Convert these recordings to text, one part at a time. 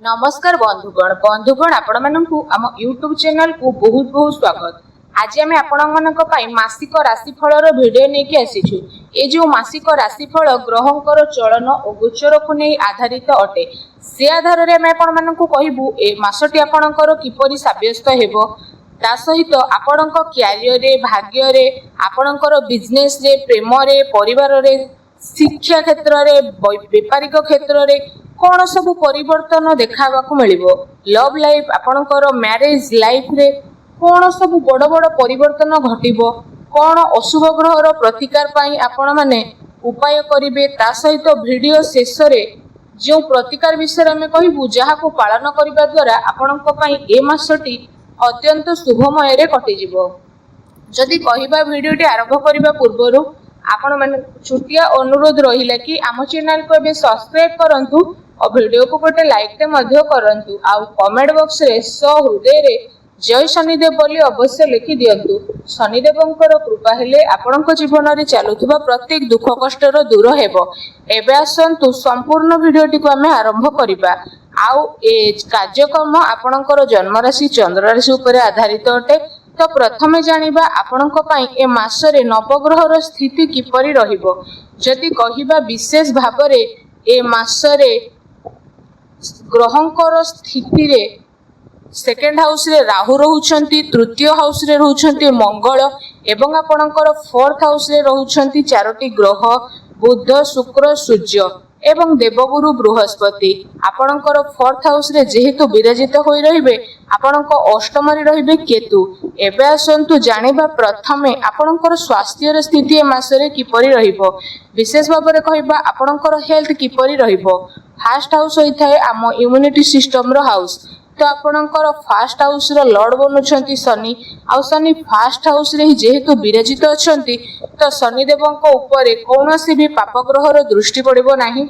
नमस्कार बंधुगण आपण मानकु आम यूट्यूब चैनल को बहुत बहुत स्वागत। आज आम आपण मासिक राशिफल भिडियो लेके आसीछु। ए जो मासिक राशिफल ग्रहंकर चलन और गोचर को नहीं आधारित अटे से आधार में आम आपण कहबू ए मासटी आपणकर किपरि साब्यस्त हेबो ता सहित आपण क्यारियर रे भाग्य रे आपणकर बिजनेस रे प्रेम रे परिवार रे शिक्षा क्षेत्र रे व्यापारिक क्षेत्र रे कौन सब परिवर्तन देखा मिलिबो लव लाइफ आपणकर मैरिज लाइफ रे कौन सब बड़ बड़ परिवर्तन घटिबो कौन अशुभ ग्रहर प्रतिकार पाई आपण माने उपाय करिवे ता सहित वीडियो शेष रे जो प्रतिकार विषय में कहबू जहा को पालन करबा द्वारा आपणक पई ए मासटी अत्यंत शुभमय रे कटि जिवो। जदि कहिबा वीडियोटी आरंभ करबा पूर्वरु आपण माने छुटिया अनुरोध रहिला कि आम चैनल को बे सब्सक्राइब करंतु और वीडियो को गोटे लाइक ते मध्य करंतु आ कमेंट बॉक्स रे हृदय रे जय शनिदेव बोली अवश्य लिखि दियंतु। शनिदेवंकर कृपा हेले आपणक जीवन रे चालुथिबा प्रत्येक दुख कष्ट रो दूर हेबो। एबे आसंतु संपूर्ण वीडियोटी को हमें आरंभ करिबा। आउ ए कार्यक्रम आपणकर जन्म राशि चंद्र राशि उपरे आधारित अटे। तो प्रथमे जानिबा आपणक पई ए मासरे नवग्रहर स्थिति किपरि रहिबो। जदि कहिबा विशेष भाबरे ए मासरे ग्रहंकर स्थिति रे सेकेंड हाउस रे राहु रहउछंती, तृतीय हाउस रे रहउछंती मंगल एवं आपणकर फोर्थ हाउस रे रहउछंती चारोटी ग्रह बुध शुक्र सूर्य एवं देवगुरु बृहस्पति। आपणकर फोर्थ हाउस रे जेहेतु विराजित होई रहिबे आपणक अष्टम रे रहिबे केतु। एबे आसंतु जानिबा प्रथमे आपणकर स्वास्थ्य स्थिति ए मासरे किपरि रहिबो। विशेष भाव रे कहिबा आपणकर हेल्थ किपरि रहिबो। फर्स्ट हाउस होई थाए आम इम्यूनिटी सिस्टम रो हाउस। तो आपणकर फर्स्ट हाउस रो लॉर्ड बनुछंती शनि आ शनि फर्स्ट हाउस रे जेहेतु विराजित अछंती तो शनि देवंक ऊपर कौनसी भी पाप ग्रहर दृष्टि पड़िबो नाही।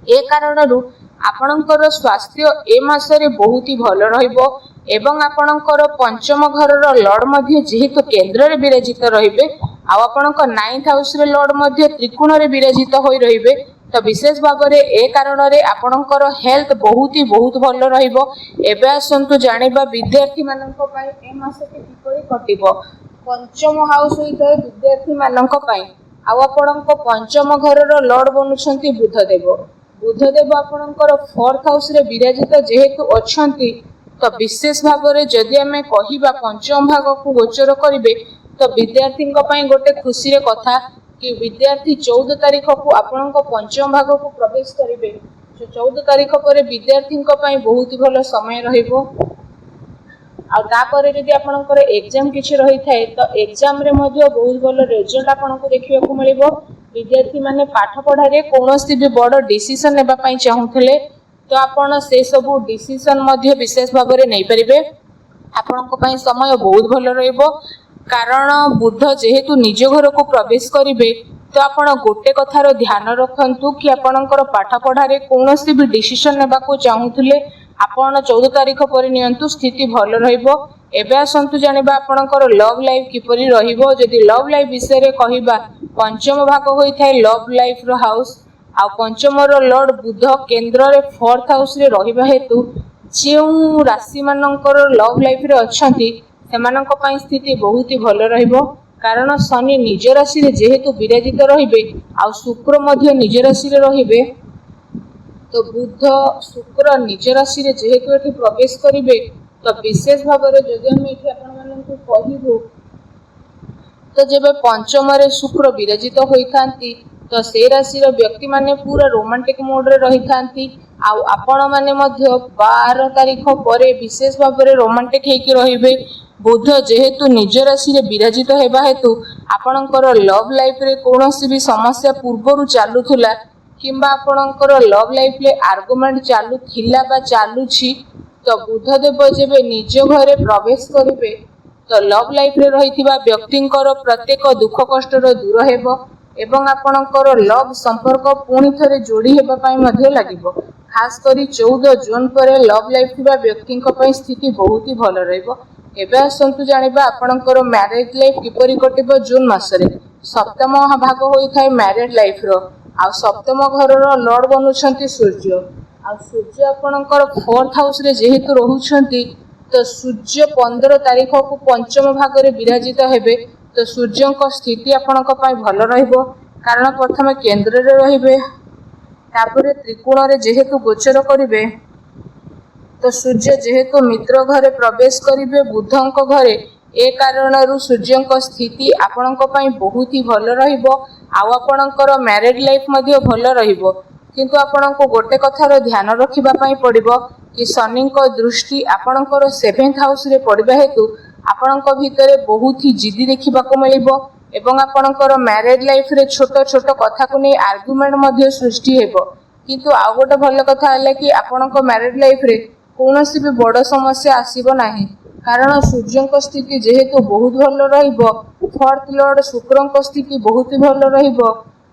ए कारणरू आपणकर स्वास्थ्य ए मासरे बहुत ही भल रहिबो एवं आपणकर पंचम घरर लॉर्ड मध्ये जेहेतु केंद्र रे विराजित रहिबे आ आपणक नाइन्थ हाउस रे लॉर्ड मध्ये त्रिकोण रे विराजित होई रहिबे तो विशेष भाव रे ए कारण रे आपणकर हेल्थ बहुत भल रहिबो। एबे आसंतु जानिबा विद्यार्थी माननक पई ए मासके किपरि कटिबो। पंचम हाउस होइते विद्यार्थी माननक पई आ आपणक पंचम घरर लॉर्ड बनुछंती बुधदेव। बुधदेव आपणकर फोर्थ हाउस रे विराजित जेहेतु अछंती तो विशेष भाव रे जदि हमें कहिबा पंचम भाग को गोचर करिवे तो विद्यार्थी पई गोटे खुशी रे कथा कि विद्यार्थी 14 तारीख को आपणक पंचम भाग को प्रवेश करिवे। 14 तारीख पर विद्यार्थी बहुत भल समय रहिबो। आ तापर यदि आपणकर एग्जाम किछि रही थाए तो एग्जाम रे मध्ये बहुत भल रिजल्ट आपणको देखिबा को मिलिबो। विद्यार्थी माने पाठ पढ़ा रे कोनोसी भी बड़ डिसीजन लेबा पई चाहुथले तो आपण से सब डिसीजन मध्ये विशेष भाव रे नै परिबे। आपणको पई समय बहुत भल रहिबो कारण बुध जेहेतु निज घर को प्रवेश करिवे तो आपण गोटे कथार ध्यान रखंतु कि आपणकर पाठ पढ़ा रे कोनोसी भी डिसीजन लेबा को चाहुथले आपण 14 तारीख पर नियंतु स्थिति भल रहिबो। एबे आसंतु जानिबा आपणकर लव लाइफ किपरि रहिबो। जदि लव लाइफ विषय रे कहिबा पंचम भाग होई थाए लव लाइफ रो हाउस आ पंचम रो लॉर्ड बुध केंद्र रे फोर्थ हाउस रे रहिबा हेतु जेउ राशि मानकर लव लाइफ रे अछंती सेमानक पई स्थिति बहुत ही भल रहिबो कारण शनि निज राशि रे जेहेतु विराजित रहिबे आ शुक्र मध्ये निज राशि रे रहिबे तो बुध शुक्र निज राशि रे जेहेतु एठी प्रवेश करिवे तो विशेष भाव रे जदि हम एठी आपण माननकु कहिबो तो जेबे पंचम रे शुक्र विराजित होइथांती तो से राशि रो व्यक्ति माने पूरा रोमांटिक मोड रे रहिथांती आ आपण माने मध्ये 12 तारीख परे विशेष भाव रे रोमांटिक हेकि रहिबे। बुध जेहेतु निज राशि रे विराजित हेबा हेतु आपणकर लव लाइफ रे कोनोसी भी समस्या पूर्वरु चालुथुला किंबा आपणकर लव लाइफ रे आर्गुमेंट चालू थिला बा चालुछि तो बुधदेव जेबे निज घरे प्रवेश करिवे तो लव लाइफ रे रहिथिबा व्यक्तिंकर प्रत्येक दुख कष्ट रो दूर हेबो एवं आपणकर लव संपर्क पुणी थरे जोड़ी हेबा पई मध्ये लागिबो। खास करी 14 जून पर लव लाइफ थिबा व्यक्तिंक पई स्थिति बहुत ही भल रहिबो। एबे आसंतु जानिबा आपणकर मैरिज लाइफ किपरि कटिबो। जून मासरे सप्तम भाग होई थाए मैरिज लाइफ रो आ सप्तम घर रो लॉर्ड बनुछंती सूर्य आ आ सूर्य आपणकर 4th हाउस रे जेहेतु रहुछंती तो सूर्य 15 तारीख को पंचम भाग रे विराजित हेबे। तो सूर्य को स्थिति आपणक पई भल रहिबो कारण प्रथम केंद्र रे रहिबे तापरे त्रिकोण रे जेहेतु गोचर करिवे तो सूर्य जेहेतु मित्र घरे प्रवेश करिवे बुधंक घरे ए कारणरू सूर्यंक स्थिति आपणक पई बहुत ही भल रहिबो। आउ आपणकर मैरिड लाइफ मध्ये भल रहिबो किंतु आपणको गोटे कथार ध्यान रखिबा पई पड़िबो कि शनिंक दृष्टि आपणकर 7th हाउस रे पड़िबा हेतु आपणक भितरे बहुत ही जिद्दी देखिबा को मिलिबो एवं आपणकर मैरिड लाइफ रे छोट छोट कथा को नै आर्गुमेंट मध्ये सृष्टि हेबो। किंतु आ गोटे भल कथा हला कि आपणक मैरिड लाइफ रे कोनोसी भी बड़ समस्या आसीबो नाही कारण सूर्यंक स्थिति जेहेतु बहुत भल रहिबो 4th लॉर्ड शुक्रंक स्थिति बहुत भल रहिबो।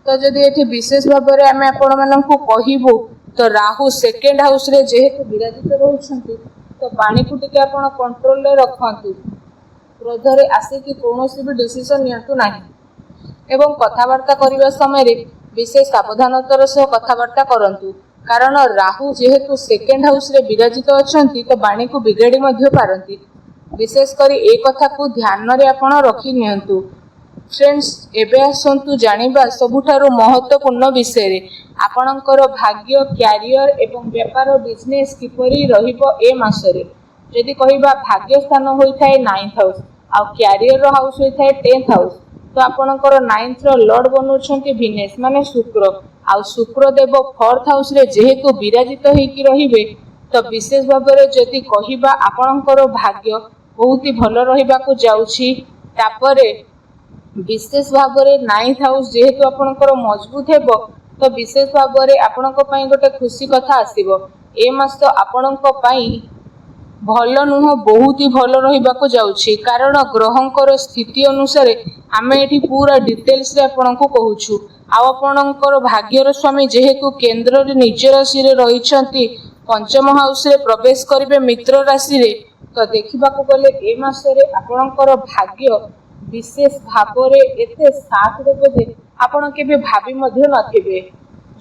तो जदि एठी विशेष भाव में आम आपण मानकु कहिबो तो राहु 2nd हाउस रे जेहेतु विराजित रहउछंती तो पानी को टिके आपण कंट्रोल रे रखंतु क्रोध रे आसे कि कोनोसी भी डिसीजन नियंतु नाही एवं कथावार्ता करिवा समय रे विशेष सावधानतार सह कथावार्ता करंतु कारण राहु जेहेतु 2nd हाउस रे विराजित अछंती तो बाणी को बिगाड़ी मध्य पारंती विशेष करी ए कथा को ध्यान रे आपण रखी नियंतु। फ्रेंड्स एबे आसंतु जानिबा सबुठारु महत्वपूर्ण विषय रे आपणकर भाग्य कैरियर एवं व्यापार बिजनेस किपरि रहिबो ए मासरे। यदि कहिबा भाग्य स्थान होई थाए 9th हाउस आ कैरियर रो हाउस होई थाए 10th हाउस तो आपणकर 9th रो लॉर्ड बनुछंती विनेस माने शुक्र आ शुक्र देव 4th हाउस रे जेहेतु विराजित होइकी रहिबे तो विशेष भाव में जदि कहिबा आपणकर भाग्य बहुत ही भल रहिबा को जाउछि। तापरे विशेष भाव में 9th हाउस जेहेतु आपणकर मजबूत हेबो तो विशेष भाव में आपणक पई गोटे खुशी कथा आसीबो ए मास आपणक पई भल नुह बहुत ही भल रहिबा को जाउछि कारण ग्रहंकर स्थिति अनुसार आमे एठी पूरा डिटेल्स रे आपणक कहूछु। आ आपणकर भाग्यर स्वामी जेहेतु केंद्र रे निज राशि रे रहिछंती पंचम हाउस रे प्रवेश करिवे मित्र राशि रे तो देखिबा को गले ए मास रे आपणकर भाग्य विशेष भाव रे एते साथ देबो जे आपण केबे भाबी मध्य नथिबे।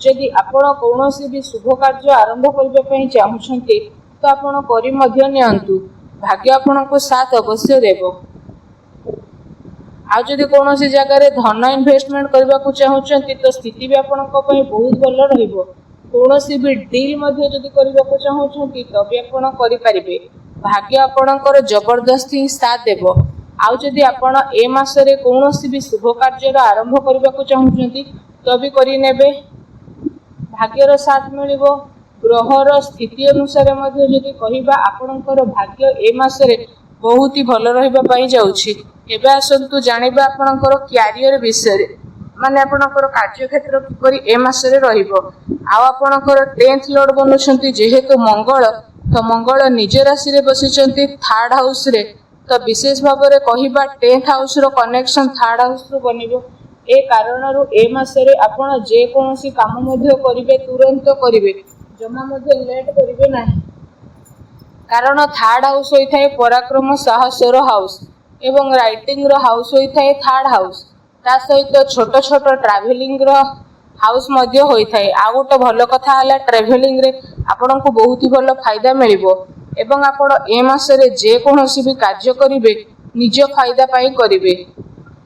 यदि आपण कोनोसी भी शुभ कार्य आरंभ करबे पई चाहुछंती तो आपण करि मध्य नियंतु भाग्य आपनको साथ अवश्य देबो। आ जदि कोनोसी जगह रे धन इन्वेस्टमेंट करबा को चाहुछंती तो स्थिति भी आपनको पई बहुत भल रहिबो। कोनोसी भी डील मध्य जदि करबा को चाहुछंती तो भी आपण करि परिबे भाग्य आपणकर जबरदस्ती साथ देबो। आ जदि आपण ए मास रे कोनोसी भी शुभ कार्य आरंभ करबा को चाहुछंती तो भी करि नेबे भाग्यर साथ मिलिबो। ग्रहर स्थिति अनुसार मध्य जदि कहिबा आपणकर भाग्य ए मास रे बहुत ही भल रहिबा पई जाउछि। एबे आसंतु जानिबा आपणकर कैरियर विषय रे माने आपणकर कार्य क्षेत्र किपरि ए मास रे रहिबो। आ आपणकर 10th लॉर्ड बनुछंती जेहेतु मंगल तो मंगल निज राशि रे बसिछंती 3rd हाउस रे तो विशेष भाव में कहिबा 10th हाउस रो कनेक्शन 3rd हाउस रो बनिबो। ए कारणरू ए मास रे आपण जे कोनोसी काम मध्ये करिवे तुरंत करिवे जमा मध्ये लेट करिवे नाही कारण 3rd हाउस होई थाए पराक्रम साहसर हाउस एवं राइटिंग रो हाउस होई थाए 3rd हाउस ता सहित छोट छोट ट्रैवलिंग रो हाउस मध्ये होई थाए। आ गोटे भल कथा हला ट्रैवलिंग रे आपन को बहुत ही भल फायदा मिलिबो एवं आपण ए मास रे जे कोनोसी भी कार्य करिवे निज फायदा पई करिवे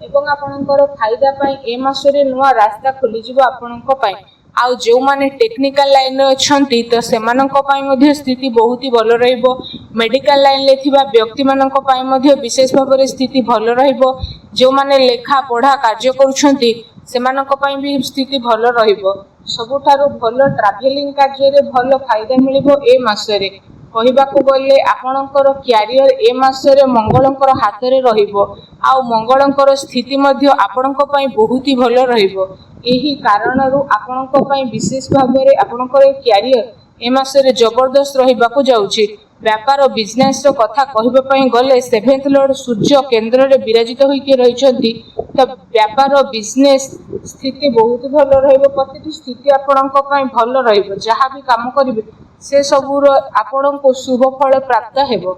एवं आपनकर फायदा पई ए मास रे नुवा रास्ता खोली जिवो आपनक पई। आउ जो माने टेक्निकल लाइन रे अछंती तो सेमानक पई मध्ये स्थिति बहुत ही भल रहिबो। मेडिकल लाइन ले थिबा व्यक्ति मानक पई मध्ये विशेष भाव रे स्थिति भल रहिबो। जो माने लेखा पढ़ा कार्य करूछंती सेमानक पई भी स्थिति भल रहिबो। सबुठारु भल ट्रैवलिंग कार्य रे भल फायदा मिलिबो ए मास रे। कहिबा को गले आपनकर कैरियर ए मास रे मंगलंकर हाथ रे रहिबो आ मंगलंकर स्थिति मध्ये आपनक पई बहुत ही भल रहिबो। एही कारणरू आपनक पई विशेष भाव रे आपनकर कैरियर ए मास रे जबरदस्त रहिबा को जाउची। व्यापार बिजनेस रो कथा कहिबा पई गले 7th लॉर्ड सूर्य केंद्र रे विराजित होई के रहिछंती तो व्यापार बिजनेस स्थिति बहुत भल रहिबो। प्रतिटी स्थिति आपनक पई भल रहिबो। जहा भी काम करिवे से सबुर आपनको शुभ फल प्राप्त हेबो।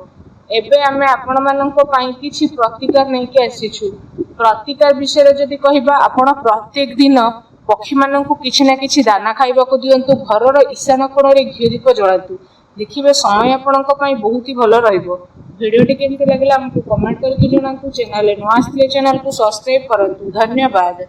एबे आमे आपण मानक पई किछि प्रतिकार नै के आसीछु। प्रतिकार विषय रे जदि कहिबा आपण प्रत्येक दिन पक्षी माननकु किछि ना किछि दाना खाइबाकू दियंतु घरर ईशान कोणरे घी दीप जलांतु देखिबे समय आपणक पई बहुत ही भलो रहइबो। वीडियोटी केमति लागला हमकु कमेंट करके जणांतु। चैनल नुआ आसले चैनल को सब्सक्राइब करंतु। धन्यवाद।